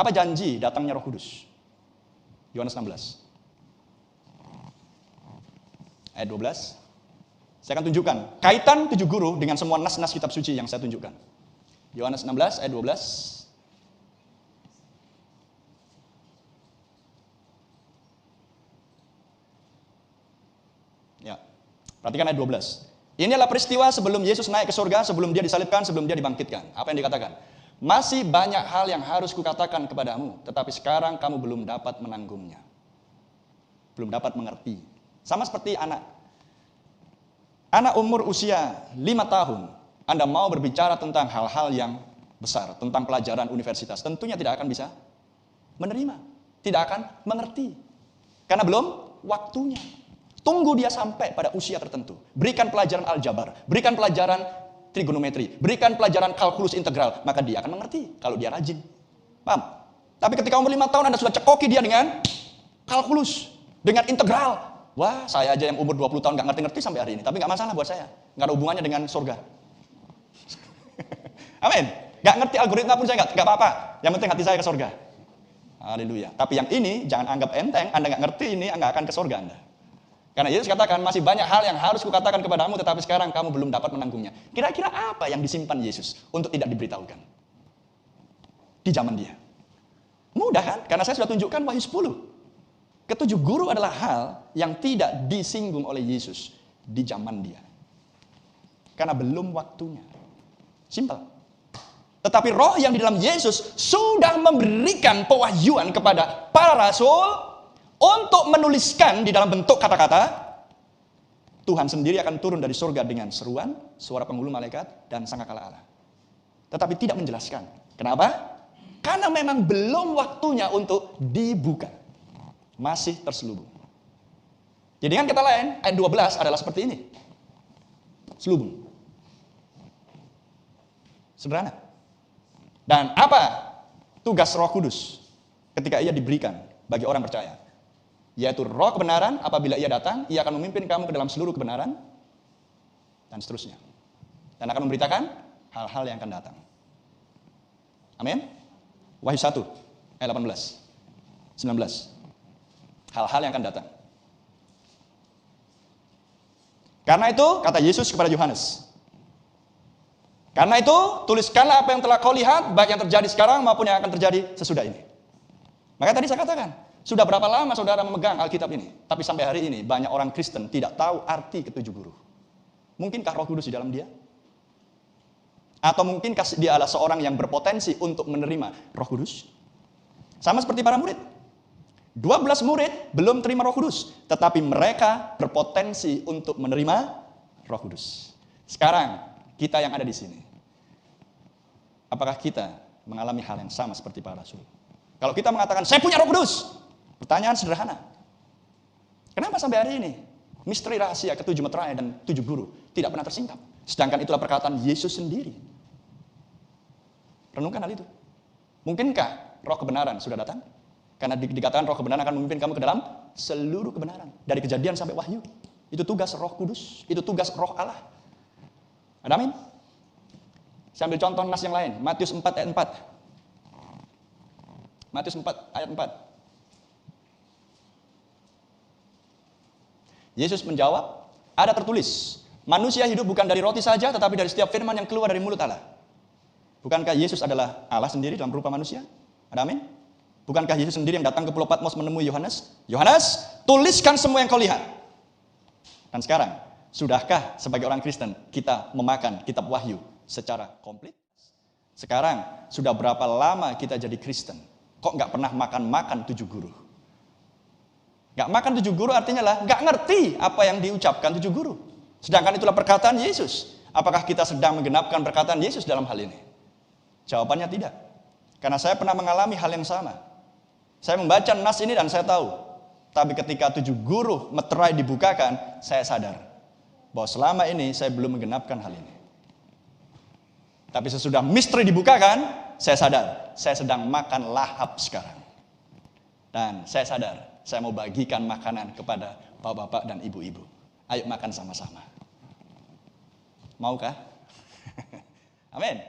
Apa janji datangnya Roh Kudus? Yohanes 16. Ayat 12. Saya akan tunjukkan kaitan 7 guru dengan semua nas-nas kitab suci yang saya tunjukkan. Yohanes 16 ayat 12. Ya. Perhatikan ayat 12. Ini adalah peristiwa sebelum Yesus naik ke surga, sebelum dia disalibkan, sebelum dia dibangkitkan. Apa yang dikatakan? Masih banyak hal yang harus kukatakan kepadamu, tetapi sekarang kamu belum dapat menanggungnya. Belum dapat mengerti. Sama seperti anak. Anak umur usia 5 tahun, Anda mau berbicara tentang hal-hal yang besar, tentang pelajaran universitas, tentunya tidak akan bisa menerima, tidak akan mengerti. Karena belum waktunya. Tunggu dia sampai pada usia tertentu. Berikan pelajaran aljabar, berikan pelajaran trigonometri, berikan pelajaran kalkulus integral, maka dia akan mengerti kalau dia rajin. Paham? Tapi ketika umur 5 tahun Anda sudah cekoki dia dengan kalkulus, dengan integral. Wah, saya aja yang umur 20 tahun gak ngerti-ngerti sampai hari ini. Tapi gak masalah buat saya. Gak ada hubungannya dengan surga. Amin. Gak ngerti algoritma pun saya gak apa-apa. Yang penting hati saya ke surga. Haleluya. Tapi yang ini jangan anggap enteng. Anda gak ngerti ini, Anda gak akan ke surga Anda. Karena Yesus katakan, masih banyak hal yang harus kukatakan kepadamu, tetapi sekarang kamu belum dapat menanggungnya. Kira-kira apa yang disimpan Yesus untuk tidak diberitahukan di zaman dia? Mudah kan? Karena saya sudah tunjukkan Wahyu 10. Ke-7 guru adalah hal yang tidak disinggung oleh Yesus di zaman dia. Karena belum waktunya. Simpel. Tetapi roh yang di dalam Yesus sudah memberikan pewahyuan kepada para rasul untuk menuliskan di dalam bentuk kata-kata. Tuhan sendiri akan turun dari surga dengan seruan, suara penghulu malaikat, dan sangkakala Allah. Tetapi tidak menjelaskan. Kenapa? Karena memang belum waktunya untuk dibuka. Masih terselubung. Jadi kan kata lain, ayat 12 adalah seperti ini. Selubung. Sederhana. Dan apa tugas Roh Kudus ketika ia diberikan bagi orang percaya? Yaitu roh kebenaran, apabila ia datang, ia akan memimpin kamu ke dalam seluruh kebenaran, dan seterusnya. Dan akan memberitakan hal-hal yang akan datang. Amin. Wahyu 1, ayat 18, 19. Hal-hal yang akan datang. Karena itu, kata Yesus kepada Yohanes, karena itu, tuliskanlah apa yang telah kau lihat, baik yang terjadi sekarang maupun yang akan terjadi sesudah ini. Maka tadi saya katakan, sudah berapa lama saudara memegang Alkitab ini? Tapi sampai hari ini banyak orang Kristen tidak tahu arti ke-7 guru. Mungkinkah Roh Kudus di dalam dia? Atau mungkinkah dia adalah seorang yang berpotensi untuk menerima Roh Kudus? Sama seperti para murid. 12 murid belum terima Roh Kudus, tetapi mereka berpotensi untuk menerima Roh Kudus. Sekarang kita yang ada di sini, apakah kita mengalami hal yang sama seperti para rasul? Kalau kita mengatakan saya punya Roh Kudus, pertanyaan sederhana. Kenapa sampai hari ini misteri rahasia ke-7 meterai dan 7 guru tidak pernah tersingkap? Sedangkan itulah perkataan Yesus sendiri. Renungkan hal itu. Mungkinkah roh kebenaran sudah datang? Karena dikatakan roh kebenaran akan memimpin kamu ke dalam seluruh kebenaran. Dari Kejadian sampai Wahyu. Itu tugas Roh Kudus. Itu tugas Roh Allah. Ada amin? Saya ambil contoh nas yang lain. Matius 4 ayat 4. Matius 4 ayat 4. Yesus menjawab, ada tertulis, manusia hidup bukan dari roti saja, tetapi dari setiap firman yang keluar dari mulut Allah. Bukankah Yesus adalah Allah sendiri dalam rupa manusia? Ada amin? Bukankah Yesus sendiri yang datang ke Pulau Patmos menemui Yohanes? Yohanes, tuliskan semua yang kau lihat. Dan sekarang, sudahkah sebagai orang Kristen kita memakan kitab Wahyu secara komplit? Sekarang, sudah berapa lama kita jadi Kristen? Kok nggak pernah makan 7 guru? Nggak makan 7 guru artinya lah nggak ngerti apa yang diucapkan 7 guru. Sedangkan itulah perkataan Yesus. Apakah kita sedang menggenapkan perkataan Yesus dalam hal ini? Jawabannya tidak. Karena saya pernah mengalami hal yang sama. Saya membaca nas ini dan saya tahu. Tapi ketika 7 guru meterai dibukakan, saya sadar bahwa selama ini saya belum menggenapkan hal ini. Tapi sesudah misteri dibukakan, saya sadar saya sedang makan lahap sekarang. Dan saya sadar saya mau bagikan makanan kepada bapak-bapak dan ibu-ibu. Ayo makan sama-sama. Maukah? Amin.